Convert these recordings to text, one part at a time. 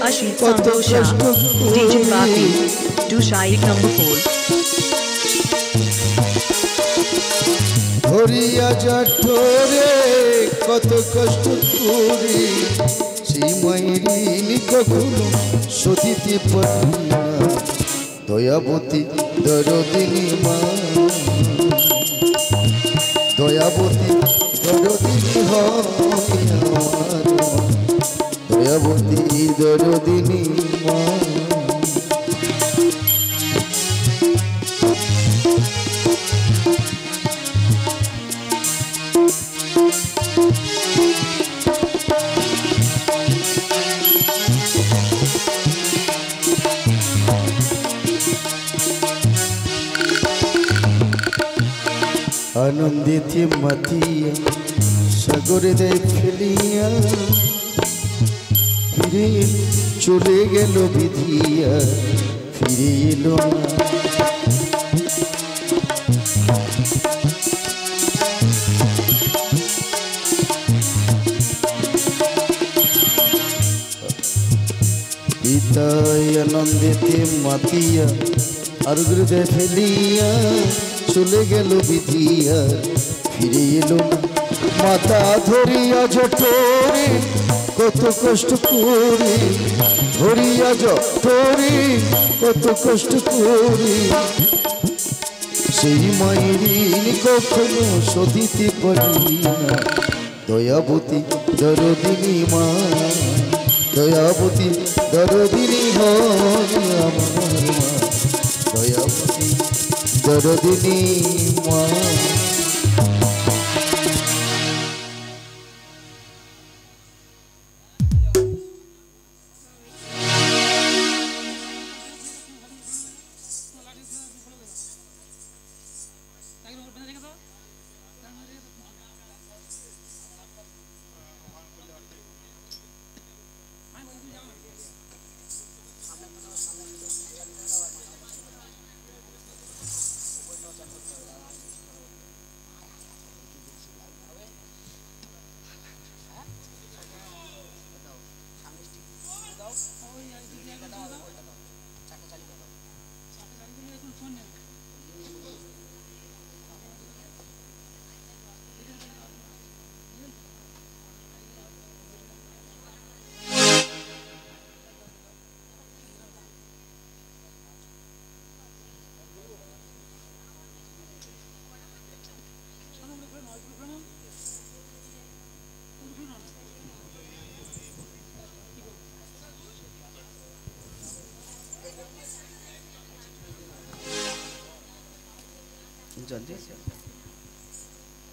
Ashit Santosha, DJ Bati, Dushai number 4. হরিয়া জঠরে কত কষ্ট করি সেই মায়েরি কখনো সদিতে পারি না দয়াবতী দরদিনী মা দয়াবতী দরদিনী হয় আমার দয়াবতী দরদিনী মা আনন্দিতে মাতিয়া সাগরে দেয় ফেলিয়া ফিরে চলে গেল বিধিয়া ফিরে এলো না পিতায় আনন্দিতে মাতিয়া আর হৃদয় ফেলিয়া চলে গেল বিধিয়া ফিরে এলো না মাথা ধরিয়া জঠরে কত কষ্ট করি ধরিয়া জঠরে কত কষ্ট করি সেই মায়ের কখনো সদিতে পারি না দয়াবতী দরদিনী মা দয়াবতী দরদিনী হয় আমার মা দয়াবতী দরদিনী মা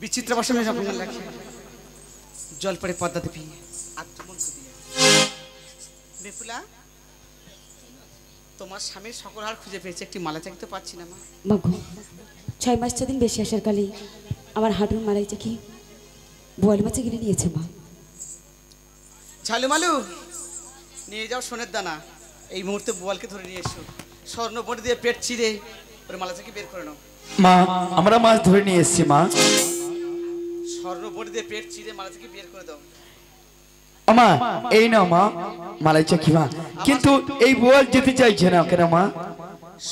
বিচিত্র বসনে যখন লাগে জল পড়ে পদ্মা দেবী বেপুলা তোমার স্বামীর সকল হার খুঁজে পেয়েছে একটি মালা চাকি তো পাচ্ছি না মা মাগো 6 মাস 6 দিন বেশি আসার কালে আমার হাঁটুর মালাই চাকি বোয়াল মাছে গিলে নিয়েছে মা ঝালু মালু নিয়ে যাও সোনের দানা এই মুহূর্তে বোয়ালকে ধরে নিয়ে এসো স্বর্ণ বড়ি দিয়ে পেট চিরে ওর মালা চাকি বের করে নাও মা আমরা মাছ ধরে নিয়ে এসেছি মা স্বর্ণ বড়ি দিয়ে পেট চিরে মালা চাকি বের করে দাও মা এই নাও মা মালাই চাকি মা কিন্তু এই বোয়াল যেতে চাইছে না কেন মা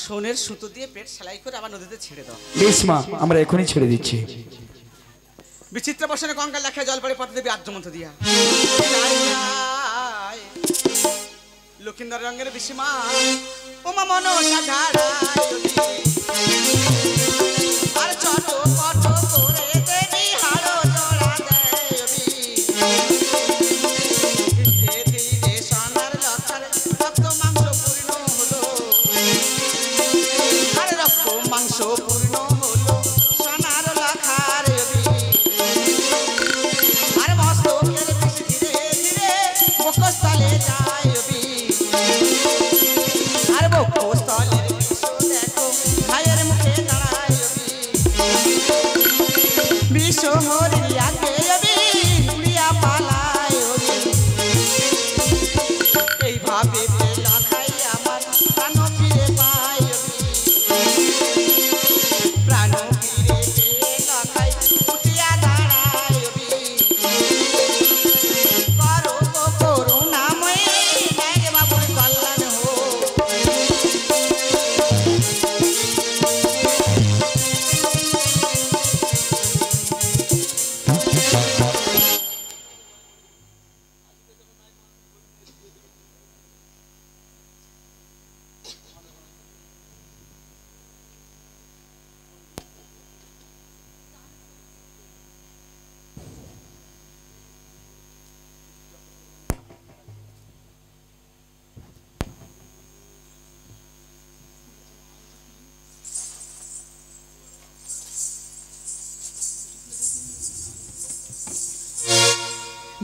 সোনের সুতো দিয়ে পেট সেলাই করে আবার নদীতে ছেড়ে দাও বেশ মা আমরা এখনই ছেড়ে দিচ্ছি বিচিত্র বসনে গঙ্গা লেখা জল পড়ে পদ্মা দেবী আদ্যমন্ত্র দিয়া লক্ষিন্দর রঙের বিশিমা ওমা মনসা ঝাড়ায় আর চট পট করে দেবী হাড়ো জোড়া দেবী ধীরে ধীরে সোনার লক্ষার রক্ত মাংস পূর্ণ হলো আর রক্ত মাংস পূর্ণ হলো সোনার লক্ষার আর মস্তকের বিষ ধীরে ধীরে বক্ষস্থলে যায় আর বক্ষস্থলের বিষ দেখো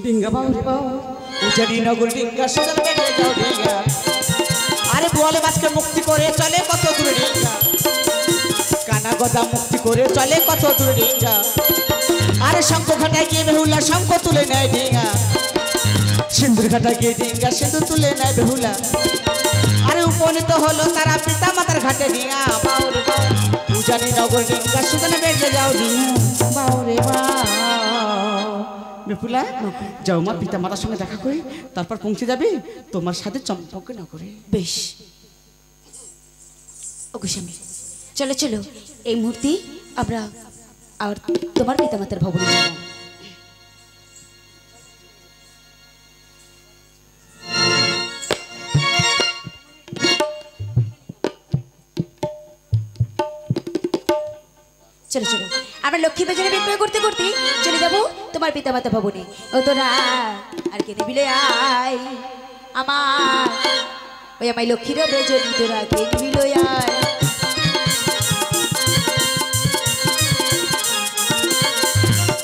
ডিঙ্গা বাউরে বাউ উজানি নগর ডিঙ্গা সুজন বেড়ে যাও ডিঙ্গা আরে বোয়ালে মাছকে মুক্তি করে চলে কত দূরে ডিঙ্গা কানা গদা মুক্তি করে চলে কত দূরে ডিঙ্গা আরে শঙ্খ ঘাটায় গিয়ে বেহুলা শঙ্খ তুলে নেয় ডিঙ্গা সিন্দুর ঘাটায় গিয়ে ডিঙ্গা সিন্দুর তুলে নেয় বেহুলা আরে উপনীত হলো তারা পিতা মাতার ঘাটে ডিঙ্গা বাউরে বাউ উজানি নগর ডিঙ্গা সুজন বেড়ে যাও ডিঙ্গা বাউরে বাউ বেপুলা যাও মা পিতা মাতার সঙ্গে দেখা করে তারপর পৌঁছে যাবে তোমার সাথে চম্পক না করে বেশ ওগো স্বামী চলো চলো এই মুহূর্তে আমরা আর তোমার পিতামাতার ভবনে যাব চলো চলো আমরা লক্ষ্মী বাজারে বিক্রয় করতে করতে চলে যাব তোমার পিতামাতা ভবনে ও তোরা আর কে নিবিলে আয় আমার ওই আমার লক্ষ্মীর বেজনি তোরা কে নিবিল আয়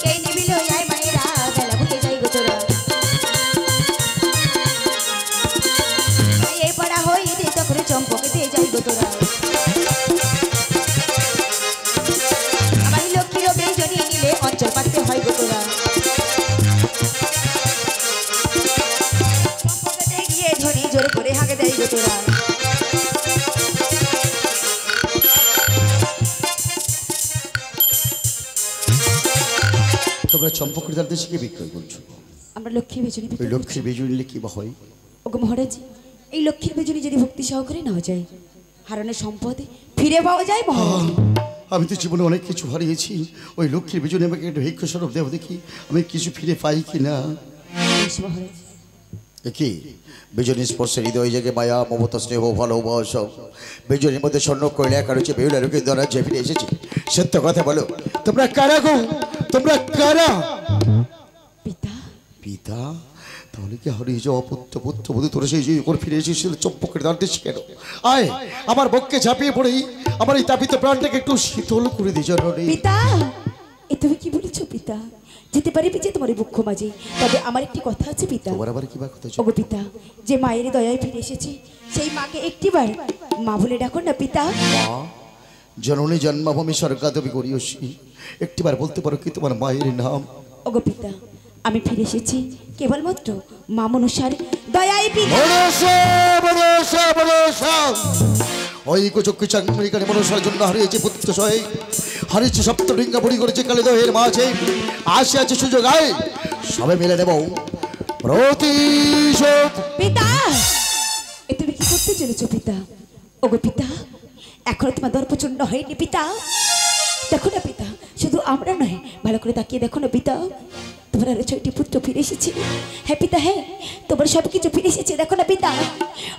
কে নিবিল আয় মায়েরা বেলা ভুলে যাই গো তোরা এই পড়া হই দে তখন চম্পকে দিয়ে যাই গো তোরা অঞ্চল পাতে হয় গো তোরা গিয়ে ধরি জোর করে হাঁকে দেয় গো তোরা তোমরা চম্পকের দাঁড় দেশে কি বিক্রয় করছো? আমরা লক্ষ্মী বেজনী ওই লক্ষ্মীর বেজুন নিলে কি বা হয়? ওগো মহারাজ এই লক্ষ্মীর বেজনী যদি ভক্তি সহকারে নেওয়া যায় হারানোর সম্পদ ফিরে পাওয়া যায় মহারাজ আমি তো জীবনে অনেক কিছু হারিয়েছি ওই লক্ষ্মীর বেজুনে আমাকে একটু ভিক্ষ স্বরূপ দেব দেখি আমি কিছু ফিরে পাই কি না মহারাজ কি বেজনী স্পর্শে হৃদয় জেগে মায়া মমতা স্নেহ ভালোবাসা বেজনীর মধ্যে স্বর্ণ কইলে একা রয়েছে বেহুলা লোকের দ্বারা যে ফিরে এসেছি সত্য কথা বলো তোমরা কারা গো তোমরা কারা পিতা পিতা তাহলে কি হারিয়ে যাওয়া পুত্র পুত্র বধূ তোরা সেই যে করে ফিরে এসেছিল চম্পকের দাঁড় দেশে কেন আয় আমার বক্ষে ঝাঁপিয়ে পড়েই আমার এই তাপিত প্রাণটাকে একটু শীতল করে দিয়ে জননী পিতা এ তুমি কি বলেছো পিতা যেতে পারি পিছে তোমার বুক্ষ মাঝে তবে আমার একটি কথা আছে পিতা তোমার আবার কি বা কথা ওগো পিতা যে মায়ের দয়ায় ফিরে এসেছি সেই মাকে একটিবার মা বলে ডাকো না পিতা মা জননী জন্মভূমি স্বর্গাদবি করিয়সী একটিবার বলতে পারো কি তোমার মায়ের নাম ওগো পিতা আমি ফিরে এসেছি কেবলমাত্র মা মনসার দয়ায় পিতা ওই কুচক্কি চাঙ্গিকারে মনসার জন্য হারিয়েছে পুত্র সহে হারিয়েছে সপ্তডিঙ্গা বুড়ি করেছে কালে দহের মাঝে আসে আছে সুযোগ আয় সবে মিলে নেব প্রতিশোধ পিতা এ তুমি কি করতে চলেছো পিতা ওগো পিতা এখনো তোমার দর্পচূর্ণ হয়নি পিতা দেখো না পিতা শুধু আমরা নয় ভালো করে তাকিয়ে দেখো না পিতা তোমার আরো 6টি পুত্র ফিরে এসেছে হ্যাঁ পিতা হ্যাঁ তোমার সব কিছু ফিরে এসেছে দেখো না পিতা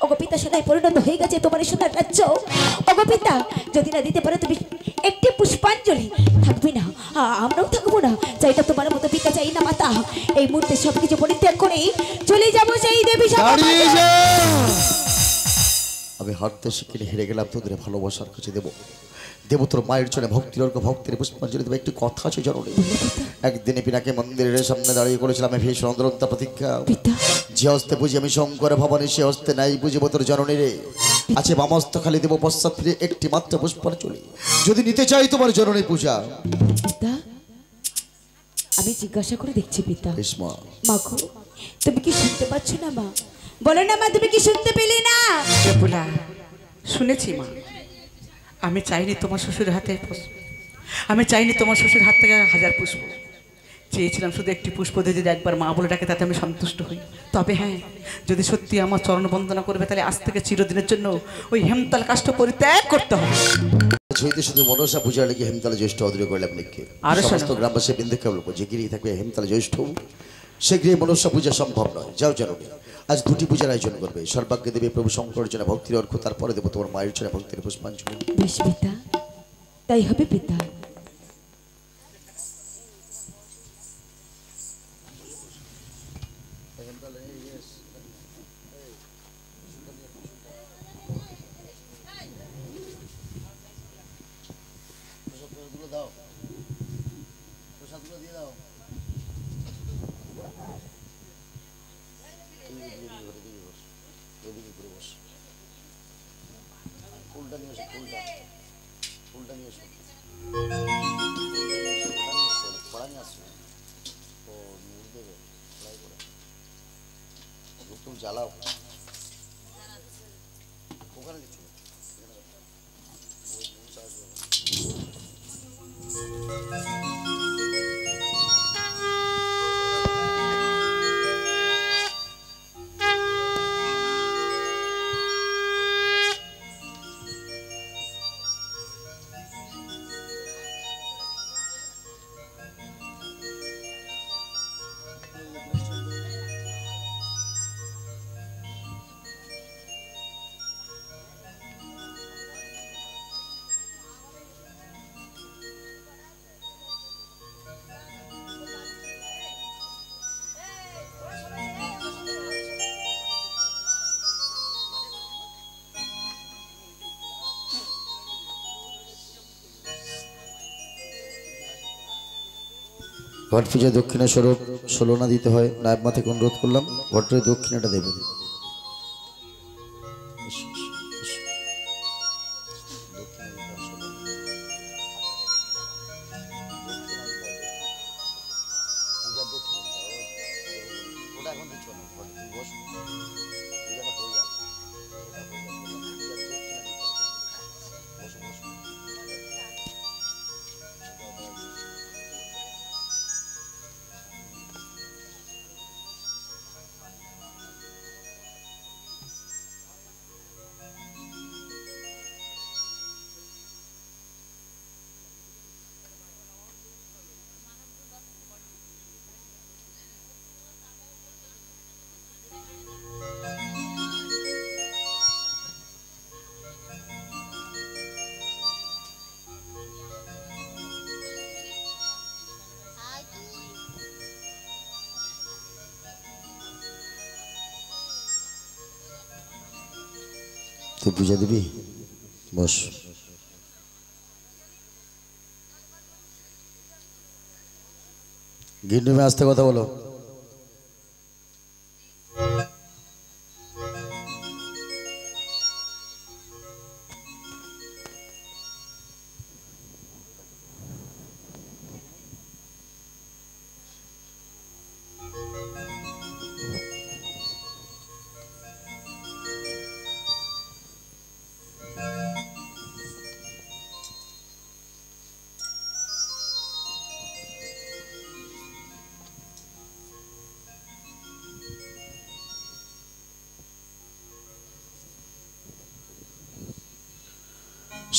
ওগো পিতা সোনায় পরিণত হয়ে গেছে তোমার সোনার রাজ্য ওগো পিতা যদি না দিতে পারো তুমি একটি পুষ্পাঞ্জলি থাকবে না আমরাও থাকবো না চাইটা তোমার মতো পিতা চাই না মাতা এই মুহূর্তে সব কিছু পরিত্যাগ করে চলে যাবো সেই দেবী আমি হারতে শিখে হেরে গেলাম তোদের ভালোবাসার কাছে দেবো দেবো তোর মায়ের চলে ভক্তির অর্ঘ ভক্তির পুষ্পাঞ্জলি দেবো একটি কথা আছে জননী একদিনে পিনাকে মন্দিরের সামনে দাঁড়িয়ে করেছিলাম আমি ভীষণ অন্তরন্ত প্রতীক্ষা যে হস্তে বুঝি আমি শঙ্কর ভবানী সে হস্তে নাই বুঝিব তোর জননী রে আছে বামস্ত খালি দেবো পশ্চাৎ ফিরে একটি মাত্র পুষ্পাঞ্জলি যদি নিতে চাই তোমার জননী পূজা আমি জিজ্ঞাসা করে দেখছি পিতা মা মাগো তুমি কি শুনতে পাচ্ছ না মা বলো না মা তুমি কি শুনতে পেলে না বেপুলা শুনেছি মা আমি চাইনি তোমার শ্বশুর হাতে আমি চাইনি তোমার শ্বশুর হাত থেকে 1000 পুষ্প চেয়েছিলাম শুধু একটি পুষ্প দিয়ে যদি একবার মা বলে ডাকে তাতে আমি সন্তুষ্ট হই তবে হ্যাঁ যদি সত্যি আমার চরণ বন্দনা করবে তাহলে আজ থেকে চিরদিনের জন্য ওই হেমতাল কাষ্ঠ পরিত্যাগ করতে হবে শুধু মনসা পূজার লেগে হেমতালে জ্যৈষ্ঠ অদূরে করলাম লিখে আর সমস্ত গ্রামবাসী বৃন্দকে বলবো যে গিরি থাকবে হেমতালে জ্যৈষ্ঠ সে গৃহে মনসা পূজা সম্ভব নয় যাও জননী আজ 2টি পূজার আয়োজন করবে সর্বাগ্যে দেবে প্রভু শঙ্করের জন্য ভক্তির অর্ঘ্য তারপরে দেবো তোমার মায়ের জন্য ভক্তির পুষ্পাঞ্জলি বেশ পিতা তাই হবে পিতা দিকে ঘুরে বস। ফুলটা নিয়ে এসো, ফুলটা নিয়ে এসো, কড়া নিয়ে আসো। ও নুন দেবে ফ্রাই করে, ধূপ জ্বালাও ওখানে দিচ্ছ। ঘট পূজায় দক্ষিণা স্বরূপ 16 আনা দিতে হয়। নায়ব মা থেকে অনুরোধ করলাম ঘটের দক্ষিণাটা দেবেন। তুই পূজা দিবি? বস। গিন্ডুমে আসতে কথা বলো।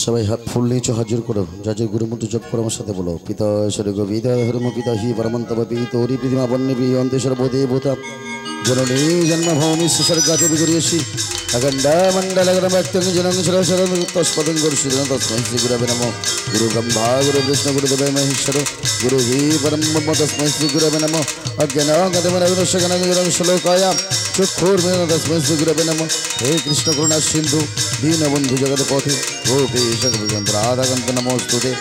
সবাই হাত ফুল নিয়ে হাজির করো, যাদের গুরুমন্ত্র জপ করো আমার সাথে বলো। পিতা স্বর্গ পিতা ধর্ম পিতা হি পরমন্তব পিতরি পৃথিমা বন্যবী অন্তেশ্বর বোধেভূতা জননী জন্মভূমি সুসর্গাতে বিগরিয়েছি अखंड मंडल भक्तंग जनंग शरण तस्पदं गुरु श्री तस्मै श्री गुरवे नमः। गुरु ब्रह्मा गुरु विष्णु गुरुदेव महेश्वर गुरु ही परम ब्रह्म तस्मै श्री गुरवे नमः। अज्ञानगतमनविनश्यगणनिरं श्लोकाय चक्षुर्मिलितं तस्मै श्री गुरवे नमः। हे कृष्ण करुणा सिंधु दीनबन्धु जगत्पथे गोपेश राधाकान्त नमोस्तुते।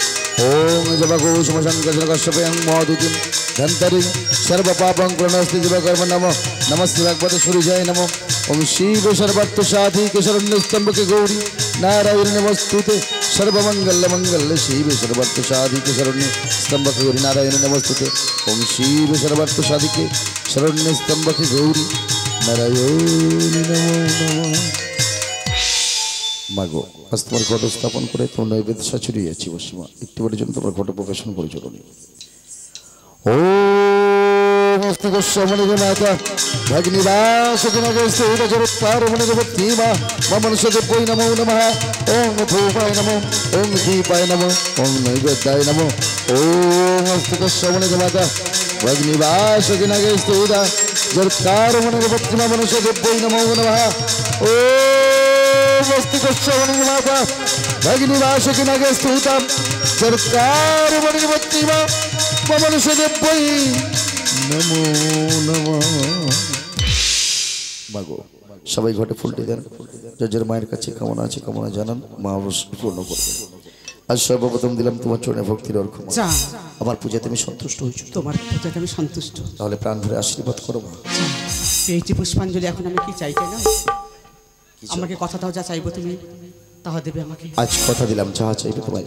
ओम जपघोषमशङ्करकश्यपं मधुतिं धन्तरि सर्वपापं प्रणस्ति दिवकर्म नमः। नमस्ते भगवते सूर्याय नमः। ओम शिव सर्वत्र साधिके शरण्यस्तंभके गौरी नारायण नमस्तुते। सर्वमंगल मंगल शिव सर्वत्र साधिके शरण्यस्तंभके गौरी नारायण नमस्तुते। ओम शिव सर्वत्र साधिके शरण्यस्तंभके गौरी नारायण नमः। मागो आज तुम्हार घट स्थापन करे तुम्हार नैवेद्य साचुरिয়েছি বসিমা একটু বড় জন্য তোমার ঘট প্রকাশন করে চলুন। ओम हस्तगोस्वामी माता भग्निवास गुणगोस्तेजगत्कारमणिगवत्तीमा ममनुष्यदेवै नमो नमः। ओम धूपाय नमो ओम दीपाय नमो ओम नैवेद्याय नमो। ओम हस्तगोस्वामी माता भग्निवास गुणगोस्तेजगत्कारमणिगवत्तीमा मनुष्यदेवै नमो नमः। ओम हस्तगोस्वामी माता भग्निवास गुणगोस्तेजगत्कारमणिगवत्तीमा ममनुष्यदेवै नमो नमः। मागो सबाई घटे फुलटी देन जजेर माয়ের কাছে কামনা আছে কামনা জানান মা অবশ্যই পূর্ণ করবে। আজ সর্বপ্রথম দিলাম তোমার চরণে ভক্তির অর্ঘ্য। আমার পূজাতে আমি সন্তুষ্ট হয়েছি। তোমার পূজাতে আমি সন্তুষ্ট। তাহলে প্রাণ ভরে আশীর্বাদ করো মা। এই যে পুষ্পাঞ্জলি এখন আমি কি চাইতে না আমাকে কথা দাও, যা চাইবো তুমি তাহা দেবে আমাকে। আজ কথা দিলাম, যা চাইবে তোমায়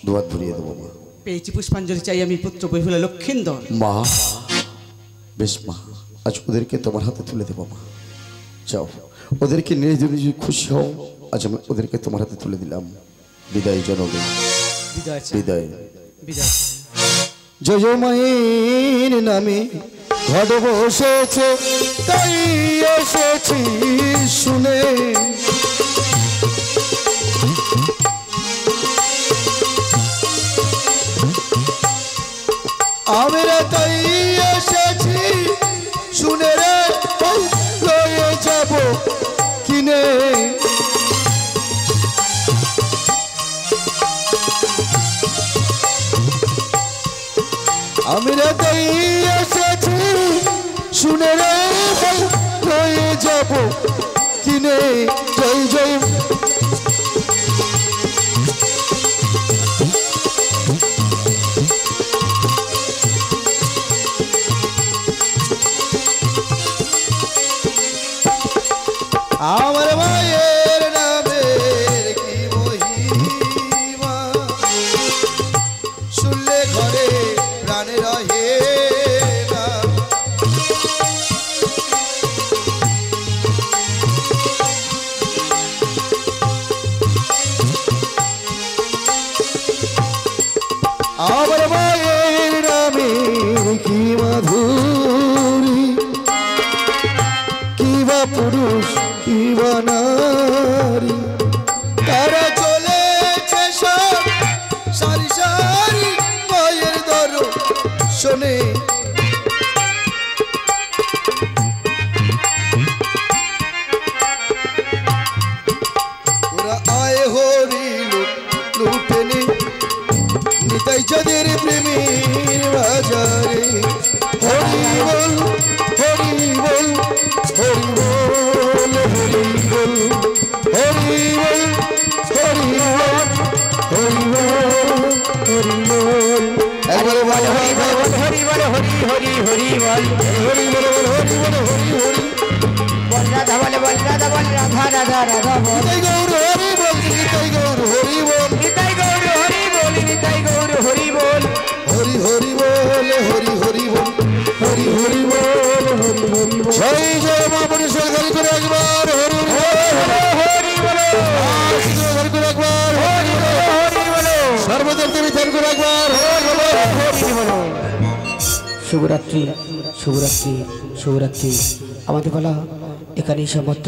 দুয়ার ভরিয়ে দেবো মা। পেয়েছি পুষ্পাঞ্জলি, চাই আমি পুত্র বৈফুল লক্ষিন্দর। মা বেশ মা, আজ ওদেরকে তোমার হাতে তুলে দেবো মা। যাও, ওদেরকে নিয়ে যদি খুশি হও, আজ আমি ওদেরকে তোমার হাতে তুলে দিলাম। বিদায় জননী, বিদায় চাই, বিদায়। বিদায় চাই। জয় মায়ের নামে ঘট বসেছে, তাই এসেছি শুনে। আমরা তাই এসেছি শুনে রে, লয়ে যাব কিনে। আমরা তাই এসেছি শুনে রে, লয়ে যাব কিনে। জয় জয় আমার মায়ের নামের কি মহিমা, শুনলে ঘরে প্রাণে রহে না। আমার মায়ের নামের কি মাধুরী, কি বা পুরুষ কি বা নারী, তারা চলেছে সব সারি সারি মায়ের দর্শনে। ওরা আয় হরি লুটেনি নিতাই যাদের প্রেমের বাজারে। হরি বল হরি বল হরি বল হরি বল হরি বল হরি বল হরি বল হরি বল। একবারে বল হরি বল হরি বল হরি হরি হরি বল হরি বল হরি বল হরি হরি বল। রাধা বল বল রাধা বল রাধা রাধা রাধা বল। নিতাই গৌর হরি বল, নিতাই গৌর হরি বল, নিতাই গৌর হরি বল, নিতাই গৌর হরি বল। হরি হরি বল হরি হরি বল হরি হরি বল হরি হরি বল। জয় জয় মা পরিষদ হরি করে একবার হরি হরি বল, হরি করে একবার হরি হরি বল, সর্বদেবী ধ্যান করে একবার হরি হরি বল। শুভরাত্রি শুভরাত্রি শুভরাত্রি। আমাদের বলা এখানেই সমাপ্ত।